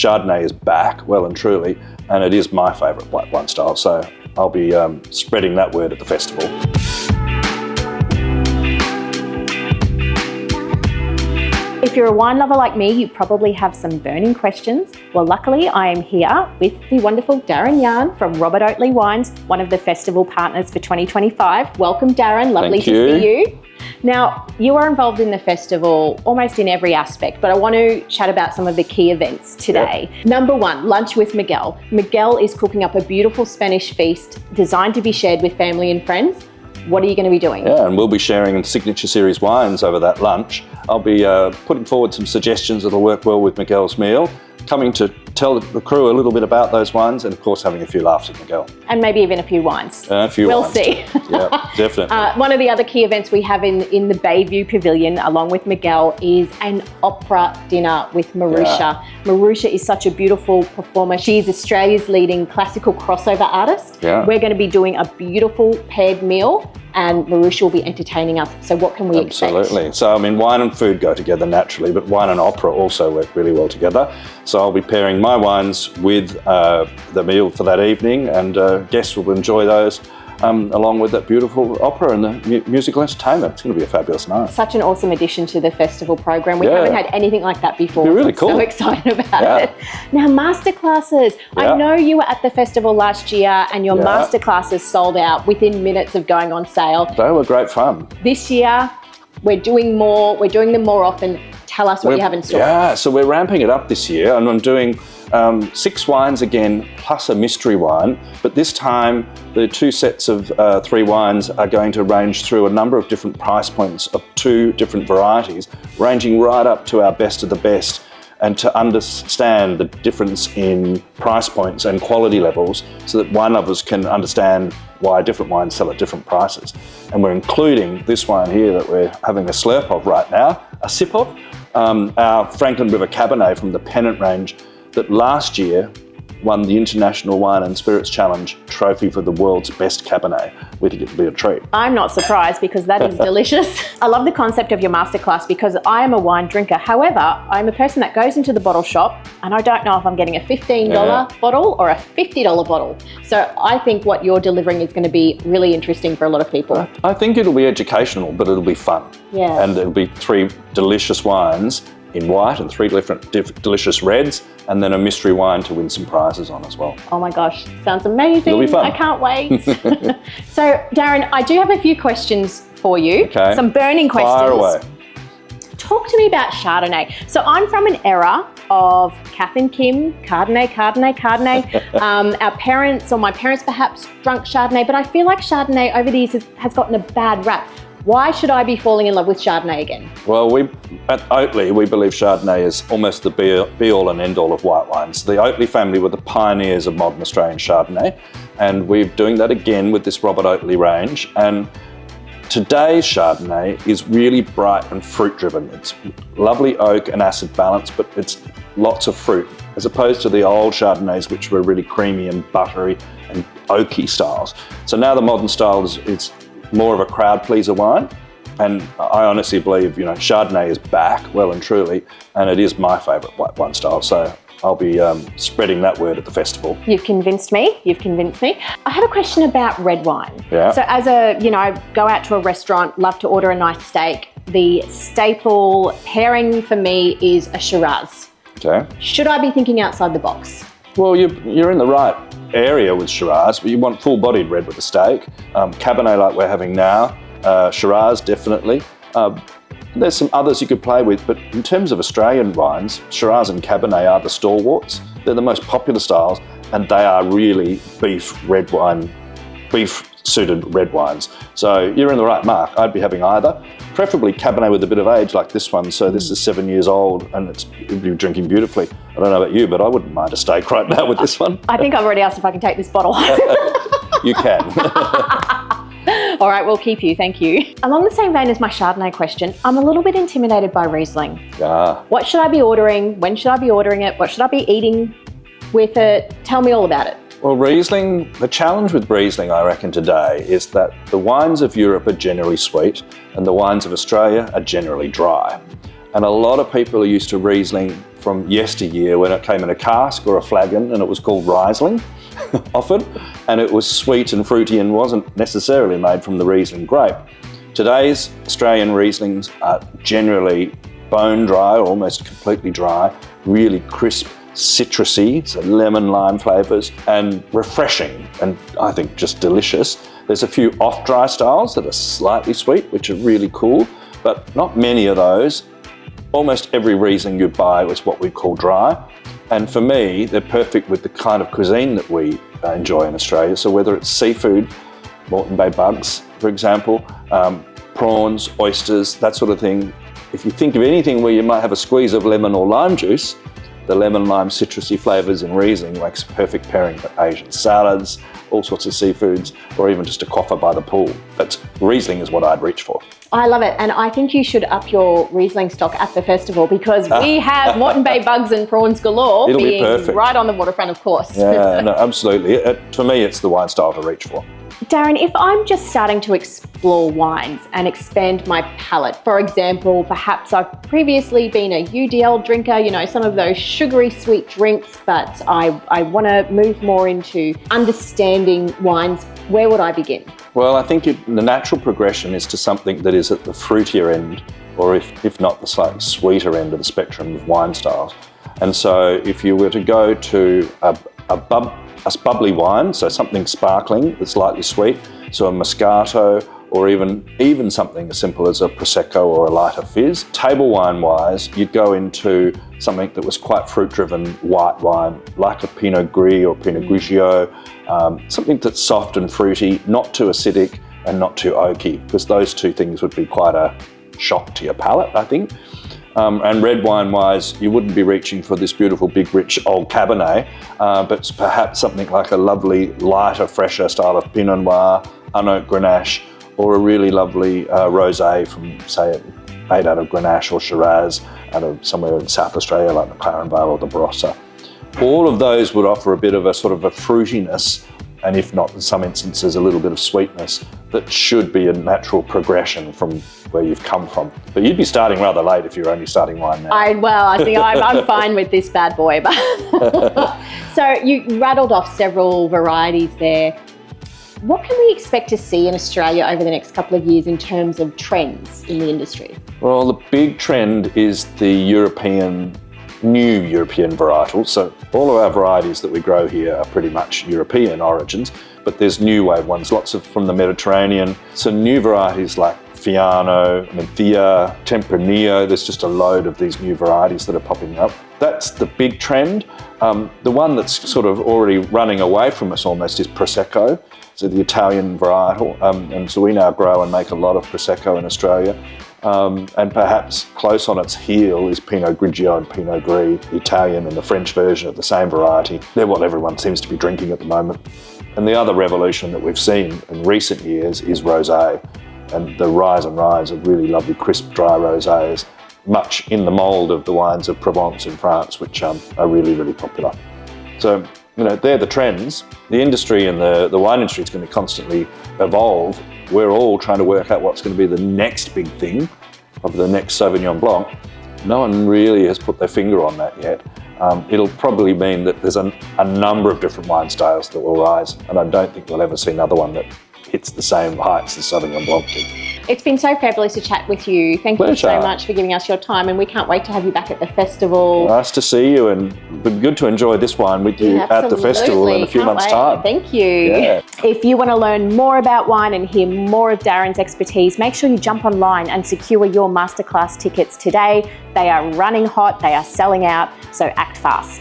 Chardonnay is back, well and truly, and it is my favourite white wine style. So I'll be spreading that word at the festival. If you're a wine lover like me, you probably have some burning questions. Well, luckily I am here with the wonderful Darren Jahn from Robert Oatley Wines, one of the festival partners for 2025. Welcome, Darren. Lovely to see you. Now, you are involved in the festival almost in every aspect, but I want to chat about some of the key events today. Yep. Number one, lunch with Miguel. Miguel is cooking up a beautiful Spanish feast designed to be shared with family and friends. What are you going to be doing? Yeah, and we'll be sharing signature series wines over that lunch. I'll be putting forward some suggestions that'll work well with Miguel's meal, coming to tell the crew a little bit about those wines, and of course having a few laughs with Miguel. And maybe even a few wines. We'll see. Yeah, definitely. One of the other key events we have in the Bayview Pavilion, along with Miguel, is an opera dinner with Mirusia. Yeah. Mirusia is such a beautiful performer. She is Australia's leading classical crossover artist. Yeah. We're going to be doing a beautiful paired meal, and Mirusia will be entertaining us. So what can we expect? Absolutely. So, I mean, wine and food go together naturally, but wine and opera also work really well together. So I'll be pairing my wines with the meal for that evening, and guests will enjoy those along with that beautiful opera and the musical entertainment. It's going to be a fabulous night. Such an awesome addition to the festival program. We haven't had anything like that before. It'll be really cool. So excited about it. Now, masterclasses. I know you were at the festival last year and your masterclasses sold out within minutes of going on sale. They were great fun. This year, we're doing more. We're doing them more often. Tell us what you have in store. Yeah, so we're ramping it up this year, and I'm doing 6 wines again, plus a mystery wine. But this time, the 2 sets of 3 wines are going to range through a number of different price points of 2 different varieties, ranging right up to our best of the best. And to understand the difference in price points and quality levels so that wine lovers can understand why different wines sell at different prices. And we're including this wine here that we're having a slurp of right now, a sip of, our Franklin River Cabernet from the Pennant range that last year won the International Wine and Spirits Challenge trophy for the world's best Cabernet. We think it'll be a treat. I'm not surprised because that is delicious. I love the concept of your masterclass because I am a wine drinker. However, I'm a person that goes into the bottle shop and I don't know if I'm getting a $15 bottle or a $50 bottle. So I think what you're delivering is going to be really interesting for a lot of people. I think it'll be educational, but it'll be fun. Yeah. And it'll be 3 delicious wines in white and 3 different delicious reds, and then a mystery wine to win some prizes on as well. Oh my gosh, sounds amazing. It'll be fun. I can't wait. So Darren, I do have a few questions for you. Okay. Some burning questions. Fire away. Talk to me about Chardonnay. So I'm from an era of Kath and Kim, Chardonnay. Our parents, or my parents perhaps, drank Chardonnay, but I feel like Chardonnay over the years has gotten a bad rap. Why should I be falling in love with Chardonnay again? Well, at Oatley, we believe Chardonnay is almost the be-all and end-all of white wines. The Oatley family were the pioneers of modern Australian Chardonnay, and we're doing that again with this Robert Oatley range. And today's Chardonnay is really bright and fruit-driven. It's lovely oak and acid balance, but it's lots of fruit, as opposed to the old Chardonnays, which were really creamy and buttery and oaky styles. So now the modern style is more of a crowd pleaser wine, and I honestly believe Chardonnay is back, well and truly, and it is my favourite white wine style. So I'll be spreading that word at the festival. You've convinced me. I have a question about red wine. Yeah. So as go out to a restaurant, love to order a nice steak. The staple pairing for me is a Shiraz. Okay. Should I be thinking outside the box? Well, you're in the right area with Shiraz, but you want full-bodied red with a steak. Cabernet like we're having now, Shiraz definitely. There's some others you could play with, but in terms of Australian wines, Shiraz and Cabernet are the stalwarts. They're the most popular styles, and they are really beef-suited red wines. So you're in the right mark. I'd be having either, preferably Cabernet with a bit of age like this one. So this is 7 years old and it'd be drinking beautifully. I don't know about you, but I wouldn't mind a steak right now with this one. I think I've already asked if I can take this bottle. You can. All right, we'll keep you, thank you. Along the same vein as my Chardonnay question, I'm a little bit intimidated by Riesling. Yeah. What should I be ordering? When should I be ordering it? What should I be eating with it? Tell me all about it. Well, Riesling, the challenge with Riesling, I reckon, today is that the wines of Europe are generally sweet and the wines of Australia are generally dry. And a lot of people are used to Riesling from yesteryear when it came in a cask or a flagon, and it was called Riesling often, and it was sweet and fruity and wasn't necessarily made from the Riesling grape. Today's Australian Rieslings are generally bone dry, almost completely dry, really crisp, citrusy, so lemon, lime flavours, and refreshing, and I think just delicious. There's a few off-dry styles that are slightly sweet, which are really cool, but not many of those. Almost every Riesling you buy is what we call dry. And for me, they're perfect with the kind of cuisine that we enjoy in Australia. So whether it's seafood, Moreton Bay bugs, for example, prawns, oysters, that sort of thing. If you think of anything where you might have a squeeze of lemon or lime juice, the lemon, lime, citrusy flavours in Riesling makes a perfect pairing for Asian salads, all sorts of seafoods, or even just a coffer by the pool. But Riesling is what I'd reach for. I love it, and I think you should up your Riesling stock at the festival because we have Moreton Bay bugs and prawns galore. It'll be perfect. Right on the waterfront, of course. Yeah, no, absolutely. For me, it's the wine style to reach for. Darren, if I'm just starting to explore wines and expand my palate, for example, perhaps I've previously been a UDL drinker, you know, some of those sugary sweet drinks, but I want to move more into understanding wines, where would I begin? Well, I think the natural progression is to something that is at the fruitier end, or if not the slightly sweeter end of the spectrum of wine styles. And so if you were to go to a bubbly wine, so something sparkling that's slightly sweet, so a Moscato, or even something as simple as a Prosecco or a lighter fizz. Table wine wise, you'd go into something that was quite fruit driven white wine, like a Pinot Gris or Pinot Grigio, something that's soft and fruity, not too acidic and not too oaky, because those two things would be quite a shock to your palate, I think. And red wine wise, you wouldn't be reaching for this beautiful, big, rich old Cabernet, but perhaps something like a lovely, lighter, fresher style of Pinot Noir, unoaked Grenache, or a really lovely rosé from, say, made out of Grenache or Shiraz out of somewhere in South Australia, like the Claren Vale or the Barossa. All of those would offer a bit of a sort of a fruitiness, and if not in some instances a little bit of sweetness, that should be a natural progression from where you've come from. But you'd be starting rather late if you're only starting wine now. I think I'm fine with this bad boy. But so you rattled off several varieties there. What can we expect to see in Australia over the next couple of years in terms of trends in the industry? Well, the big trend is the new European varietals. So all of our varieties that we grow here are pretty much European origins, but there's new wave ones, lots of from the Mediterranean. So new varieties like Fiano, Menthia, Tempranillo, there's just a load of these new varieties that are popping up. That's the big trend. The one that's sort of already running away from us almost is Prosecco, so the Italian varietal. And so we now grow and make a lot of Prosecco in Australia. And perhaps close on its heel is Pinot Grigio and Pinot Gris, the Italian and the French version of the same variety. They're what everyone seems to be drinking at the moment. And the other revolution that we've seen in recent years is rosé. And the rise and rise of really lovely crisp dry rosés, much in the mould of the wines of Provence in France, which are really, really popular. So, you know, they're the trends. The industry and the wine industry is going to constantly evolve. We're all trying to work out what's going to be the next big thing of the next Sauvignon Blanc. No one really has put their finger on that yet. It'll probably mean that there's a number of different wine styles that will rise, and I don't think we'll ever see another one that hits the same heights as Sauvignon Blanc did. It's been so fabulous to chat with you. Thank you so much for giving us your time, and we can't wait to have you back at the festival. Nice to see you, and good to enjoy this wine with you at the festival in a few months' time. Thank you. Yeah. If you want to learn more about wine and hear more of Darren's expertise, make sure you jump online and secure your Masterclass tickets today. They are running hot, they are selling out, so act fast.